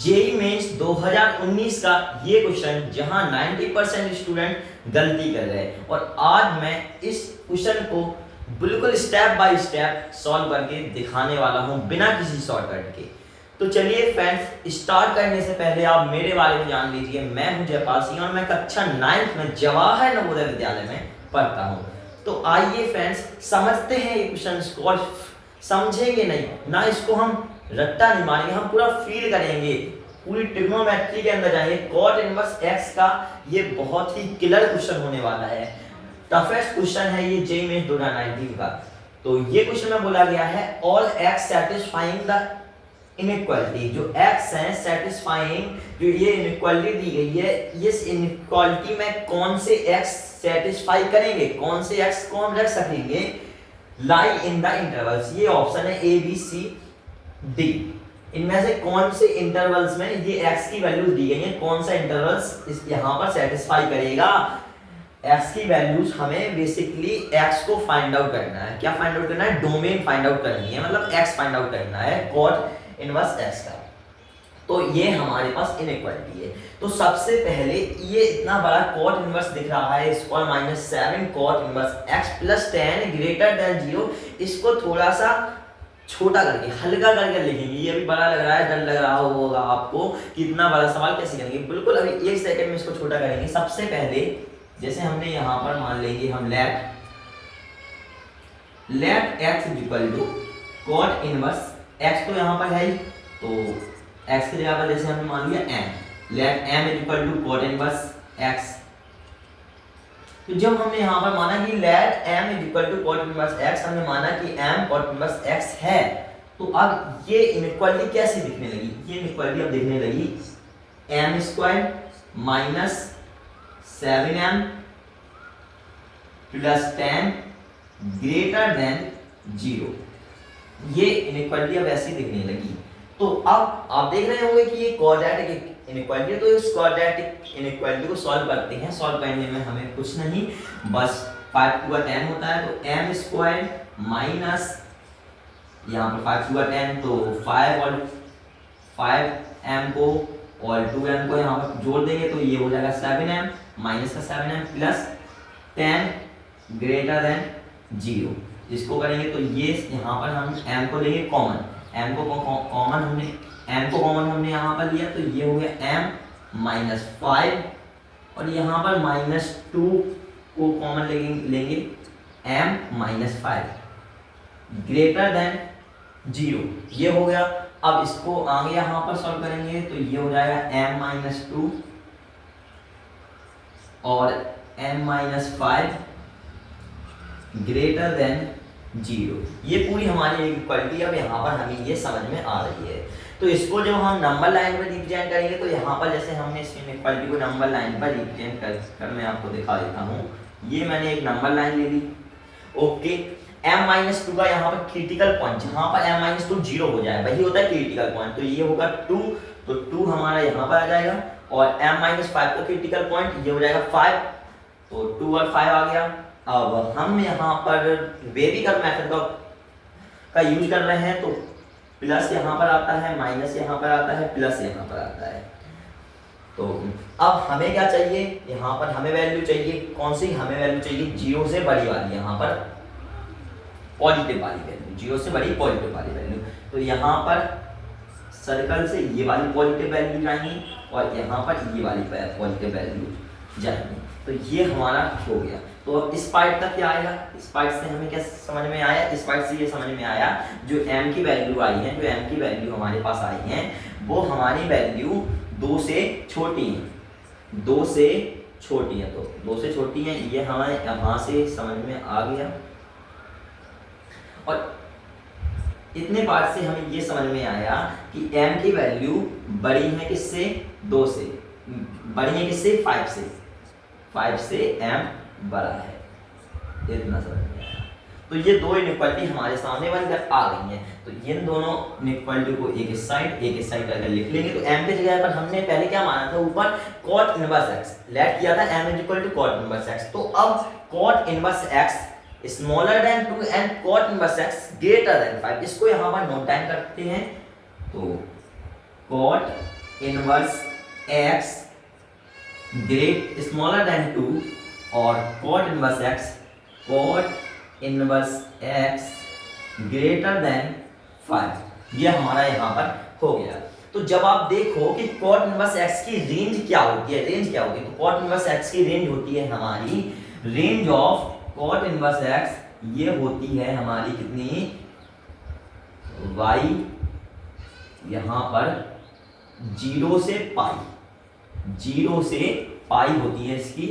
JEE mains 2019 का ये question जहां 90% स्टूडेंट गलती कर रहे हैं और आज मैं इस क्वेश्चन को बिल्कुल स्टेप बाय स्टेप सॉल्व करके दिखाने वाला हूं बिना किसी शॉर्टकट के। तो चलिए फ्रेंड्स, स्टार्ट करने से पहले आप मेरे बारे में जान लीजिए। मैं हूं जयपाल सिंह और मैं कक्षा 9th में जवाहर नवोदय विद्यालय में पढ़ता हूं। तो आइए फ्रेंड्स, समझते हैं ये क्वेश्चन को और समझेंगे नहीं ना, इसको हम रट्टा नहीं मारेंगे, हम पूरा फील करेंगे, पूरी ट्रिग्नोमेट्री के अंदर जाएंगे। कॉट इनवर्स एक्स का ये बहुत ही किलर क्वेश्चन होने वाला है, टफेस्ट क्वेश्चन है ये जेईई मेंस 2019 का। तो ये क्वेश्चन में बोला गया है all x satisfying the inequality, जो x है सैटिस्फाइंग, जो ये इनइक्वालिटी दी गई है, इस इनइक्वालिटी में कौन से x सैटिस्फाई करेंगे, कौन से x को हम रख सकेंगे, लाई इन द इंटरवल्स। ये ऑप्शन है ए बी सी डी, इनमें से कौन से इंटरवल्स में ये x की वैल्यूज दी गई है, कौन सा इंटरवल्स इस यहां पर सैटिस्फाई करेगा। x की वैल्यूज हमें बेसिकली x को फाइंड आउट करना है। क्या फाइंड आउट करना है? डोमेन फाइंड आउट करनी है, मतलब x फाइंड आउट करना है कॉट इनवर्स x का। तो ये हमारे पास इनइक्वालिटी है। तो सबसे पहले ये इतना बड़ा कॉट इनवर्स दिख रहा है, square minus 7 cot inverse x plus 10 greater than 0, इसको थोड़ा सा छोटा करके हल्का करके लिखेंगे। ये भी बड़ा लग रहा है, डर लग रहा होगा आपको कि इतना बड़ा सवाल कैसे करेंगे। बिल्कुल अभी 1 सेकंड में इसको छोटा करेंगे। सबसे पहले जैसे हमने यहाँ पर मान लेंगे हम let x equal to cot inverse x, तो यहाँ पर है ही, तो x की जगह पर जैसे हमने मान लिया m, let m equal to cot inverse x। तो जब हमने यहाँ पर माना कि let m equal to cot inverse x, हमने माना कि m कॉट इनवर्स x है, तो अब ये इनइक्वालिटी कैसे दिखने लगी? ये इनइक्वालिटी अब दिखने लगी m square minus 7m plus 10 greater than 0। ये इनइक्वालिटी अब ऐसी दिखने लगी। तो अब आप देख रहे होंगे कि ये क्वाड्रेटिक इनइक्वालिटी है, तो इस क्वाड्रेटिक इनइक्वालिटी को सॉल्व करते हैं। सॉल्व करने में हमें कुछ नहीं, बस 5 टू का 10 होता है, तो m स्क्वायर माइनस यहाँ पर 5 टू का 10, तो 5 और 5m को और 2m को यहाँ पर जोड़ देंगे तो ये हो जाएगा 7m माइनस का 7m प्लस 10 ग्रेटर देन 0। इसको करेंगे तो ये यहाँ पर हम m को लेंगे कॉमन, m को कॉमन हमने यहाँ पर लिया, तो ये हो गया m माइनस 5 और यहाँ पर माइनस 2 को कॉमन लेंगे m माइनस 5 ग्रेटर देन 0, ये हो गया। अब इसको आगे यहाँ पर सॉल्व करेंगे तो ये हो जाएगा m माइनस 2 और m माइनस 5 ग्रेटर देन 0। ये पूरी हमारी इक्वालिटी अब यहाँ पर हमें ये समझ में आ रही है। तो इसको जब हम नंबर लाइन पर रिप्रेजेंट करेंगे तो यहाँ पर जैसे हमने इस इक्वालिटी को नंबर लाइन पर रिप्रेजेंट कर मैं आपको दिखा देता हूँ। ये मैंने एक नंबर लाइन ले ली, ओके। m माइनस 2 का यहाँ पर क्रिटिकल पॉइंट, जहाँ पर m माइनस 2 0 हो जाए वही होता है क्रिटिकल पॉइंट, तो ये होगा 2, तो 2 हमारा यहाँ पर आ जाएगा और m माइनस 5 का क्रिटिकल पॉइंट ये हो जाएगा 5, तो 2 और 5 आ गया। अब हम यहाँ पर वेरिकल मेथड का यूज कर रहे हैं, तो प्लस यहाँ पर आता है, माइनस यहाँ पर आता है, प्लस यहाँ पर आता है। तो अब हमें क्या चाहिए? यहाँ पर हमें वैल्यू चाहिए, कौन सी हमें वैल्यू चाहिए? 0 से बड़ी वाली, यहाँ पर पॉजिटिव वाली वैल्यू, 0 से बड़ी पॉजिटिव वाली वैल्यू। तो यहाँ पर सर्कल से ये वाली पॉजिटिव वैल्यू जाएंगी और यहाँ पर ये वाली पॉजिटिव वैल्यू जाएंगी। तो ये हमारा हो गया। तो अब इस पार्ट तक क्या आएगा? इस पार्ट से हमें क्या समझ में आया? इस पार्ट से ये समझ में आया जो m की वैल्यू आई है, जो m की वैल्यू हमारे पास आई है, वो हमारी वैल्यू 2 से छोटी है, 2 से छोटी है, तो 2 से छोटी है, ये हमें यहाँ से समझ में आ गया। और इतने पार्ट से हमें ये समझ में आया कि m की वैल्यू बड़ी है किससे? 2 से, बड़ी है किससे? 5 से m बड़ा है, इतना समझ में आया। तो ये दो इनइक्वालिटी हमारे सामने बनकर आ गई हैं। तो इन दोनों इनइक्वालिटी को एक साइड करके लिख लेंगे। तो m की जगह पर हमने पहले क्या माना था? ऊपर cot इनवर्स x लेट किया था, m equal to cot inverse x। तो अब cot inverse x smaller than 2 and cot inverse x greater than 5, इसको यहाँ पर नोट डाउन करते हैं। तो cot inverse x great smaller than 2 और cot inverse x greater than 5, ये हमारा यहाँ पर हो गया। तो जब आप देखो कि cot इनवर्स x की रेंज क्या होती है, तो cot इनवर्स x की रेंज होती है हमारी, range of cot inverse x ये होती है हमारी कितनी, y यहाँ पर 0 से पाई होती है इसकी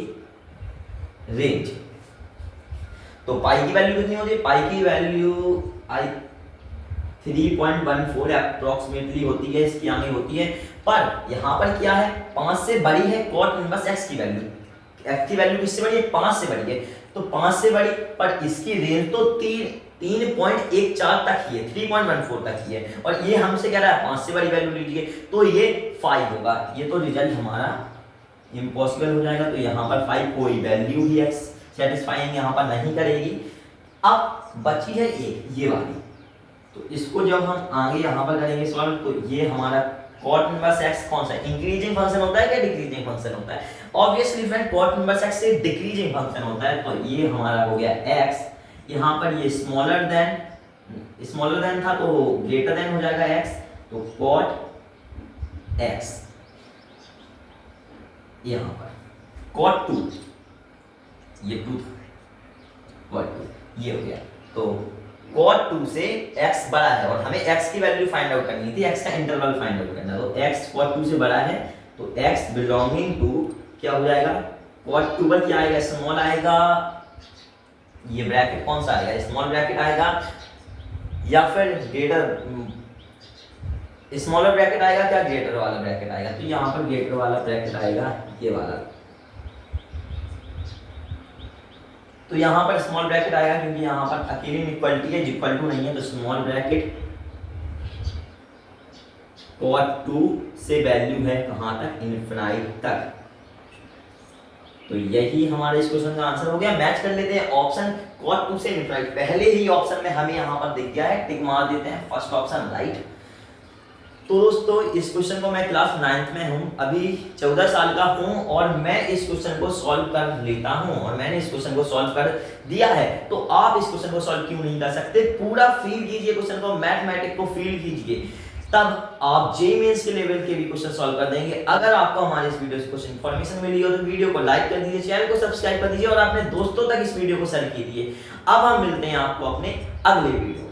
रेंज। तो पाई की वैल्यू कितनी होती है, पाई की वैल्यू 3.14 अप्रोक्सीमेटली होती है, इसकी आगे होती है। पर यहाँ पर क्या है, 5 से बड़ी है cot इनवर्स x की वैल्यू, x की वैल्यू किससे बड़ी है, 5 से बड़ी है, तो 5 से बड़ी, पर इसकी रेंज तो 3.14 तक ही है, 3.14 तक ही है, और ये हमसे कह रहा है 5 से बड़ी वैल्यू लीजिए, तो ये 5 होगा। ये तो रिजल्ट हमारा इम्पॉसिबल हो जाएगा। तो यहाँ पर 5 कोई वैल्यू ही x सेटिस्फाइंग यहाँ पर नहीं करेगी। अब बची है एक ये वाली, तो इसको जब हम आगे यहाँ पर करेंगे सॉल्व, तो ये हमारा cot इनवर्स x कौन सा है, इंक्रीजिंग फंक्शन होता है क्या डिक्रीजिंग फंक्शन होता है, obviously friend cot inverse x से डिक्रीजिंग फंक्शन होता है। तो ये हमारा हो गया x, यहाँ पर ये स्मॉलर देन था तो ग्रेटर देन हो जाएगा x, तो cot x, यहाँ पर cot 2, ये 2 था, cot 2 ये हो गया। तो cot 2 से x बड़ा है और हमें x की वैल्यू फाइंड आउट करनी थी, x का इंटरवल फाइंड आउट करना है, तो x cot 2 से बड़ा है, तो x बिलोंगिंग टू क्या हो जाएगा, cot 2 पर क्या आएगा, स्मॉल आएगा, ये ब्रैकेट कौन सा आएगा, स्मॉल ब्रैकेट आएगा, या फिर ग्रेटर स्मॉलर ब्रैकेट आएगा क्या, ग्रेटर वाला ब्रैकेट आएगा, तो यहाँ पर ग्रेटर वाला ब्रैकेट आएगा ये वाला, तो यहाँ पर स्मॉल ब्रैकेट आएगा क्योंकि यहाँ पर अकेली इक्वलिटी है, इक्वल टू नहीं है, तो स्मॉल ब्रैकेट cot 2 से वैल्यू है कहाँ तक, इनफिनाइट तक। तो यही हमारे इस क्वेश्चन का आंसर हो गया। मैच कर लेते हैं ऑप्शन cot 2 से इनफिनाइट, पहले ही ऑप्शन में हमें यहाँ पर दिख गया है, टिक मार देते हैं, फर्स्ट ऑप्शन राइट। तो दोस्तों इस क्वेश्चन को मैं क्लास 9th में हूँ, अभी 14 साल का हूँ और मैं इस क्वेश्चन को सॉल्व कर लेता हूँ और मैंने इस क्वेश्चन को सॉल्व कर दिया है। तो आप इस क्वेश्चन को सॉल्व क्यों नहीं कर सकते, पूरा फील कीजिए क्वेश्चन को, मैथमेटिक्स को फील कीजिए, तब आप जेईई मेंस के लेवल के भी क्वेश्चन सॉल्व कर देंगे। अगर आपको हमारे इस वीडियो से कुछ इन्फॉर्मेशन मिली हो तो वीडियो को लाइक कर दीजिए, चैनल को सब्सक्राइब कर दीजिए और अपने दोस्तों तक इस वीडियो को शेयर कीजिए। अब हम मिलते हैं आपको अपने अगले वीडियो।